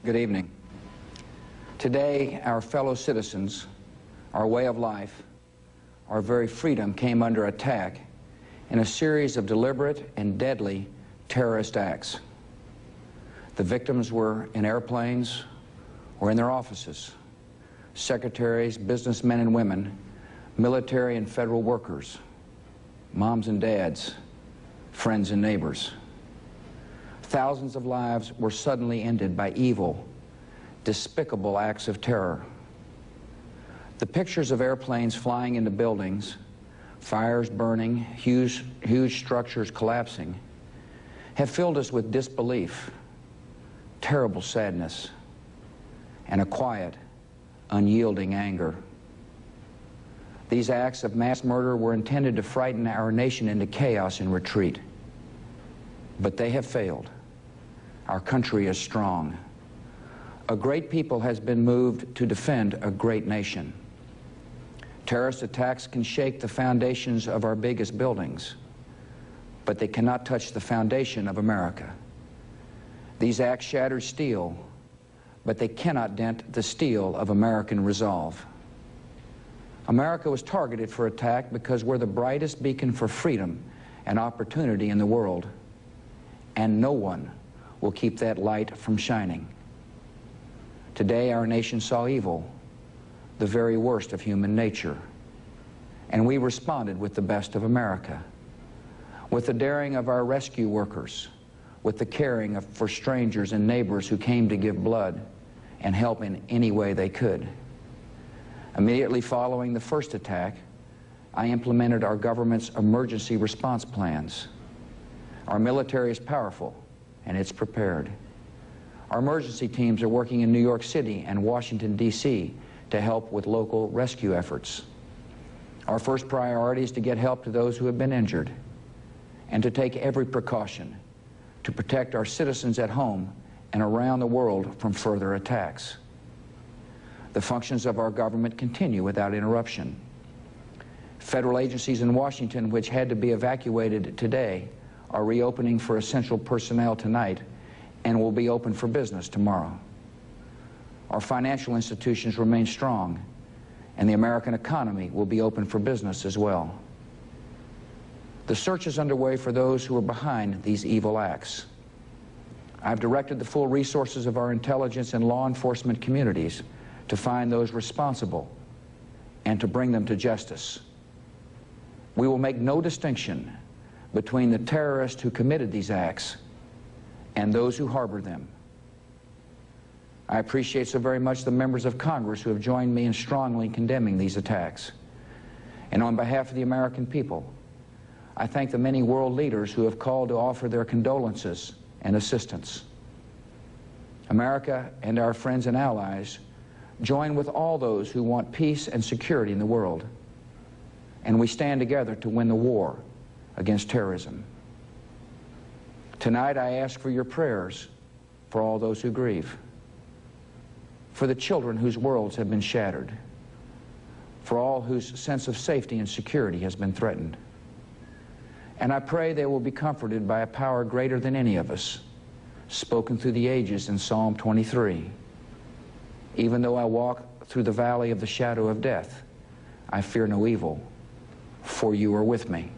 Good evening. Today, our fellow citizens, our way of life, our very freedom came under attack in a series of deliberate and deadly terrorist acts. The victims were in airplanes or in their offices, secretaries, businessmen and women, military and federal workers, moms and dads, friends and neighbors. Thousands of lives were suddenly ended by evil, despicable acts of terror. The pictures of airplanes flying into buildings, fires burning, huge structures collapsing, have filled us with disbelief, terrible sadness, and a quiet, unyielding anger. These acts of mass murder were intended to frighten our nation into chaos and retreat. But they have failed. Our country is strong. A great people has been moved to defend a great nation. Terrorist attacks can shake the foundations of our biggest buildings, but they cannot touch the foundation of America. These acts shatter steel, but they cannot dent the steel of American resolve. America was targeted for attack because we're the brightest beacon for freedom and opportunity in the world, and no one will keep that light from shining. Today, our nation saw evil, the very worst of human nature, and we responded with the best of America, with the daring of our rescue workers, with the caring for strangers and neighbors who came to give blood and help in any way they could. Immediately following the first attack, I implemented our government's emergency response plans. Our military is powerful, and it's prepared. Our emergency teams are working in New York City and Washington, D.C. to help with local rescue efforts. Our first priority is to get help to those who have been injured and to take every precaution to protect our citizens at home and around the world from further attacks. The functions of our government continue without interruption. Federal agencies in Washington, which had to be evacuated today, are reopening for essential personnel tonight and will be open for business tomorrow. Our financial institutions remain strong, and the American economy will be open for business as well. The search is underway for those who are behind these evil acts. I've directed the full resources of our intelligence and law enforcement communities to find those responsible and to bring them to justice. We will make no distinction between the terrorists who committed these acts and those who harbor them. I appreciate so very much the members of Congress who have joined me in strongly condemning these attacks. And on behalf of the American people, I thank the many world leaders who have called to offer their condolences and assistance. America and our friends and allies join with all those who want peace and security in the world, and we stand together to win the war against terrorism. Tonight, I ask for your prayers for all those who grieve, for the children whose worlds have been shattered, for all whose sense of safety and security has been threatened. And I pray they will be comforted by a power greater than any of us, spoken through the ages in Psalm 23. Even though I walk through the valley of the shadow of death, I fear no evil, for you are with me.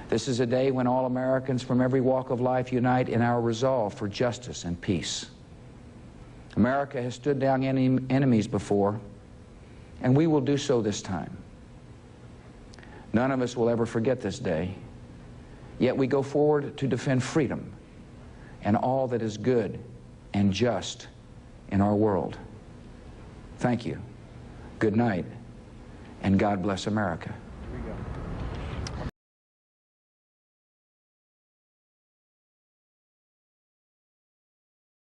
This is a day when all Americans from every walk of life unite in our resolve for justice and peace. America has stood down enemies before, and we will do so this time. None of us will ever forget this day, yet we go forward to defend freedom and all that is good and just in our world. Thank you. Good night, and God bless America. Here we go.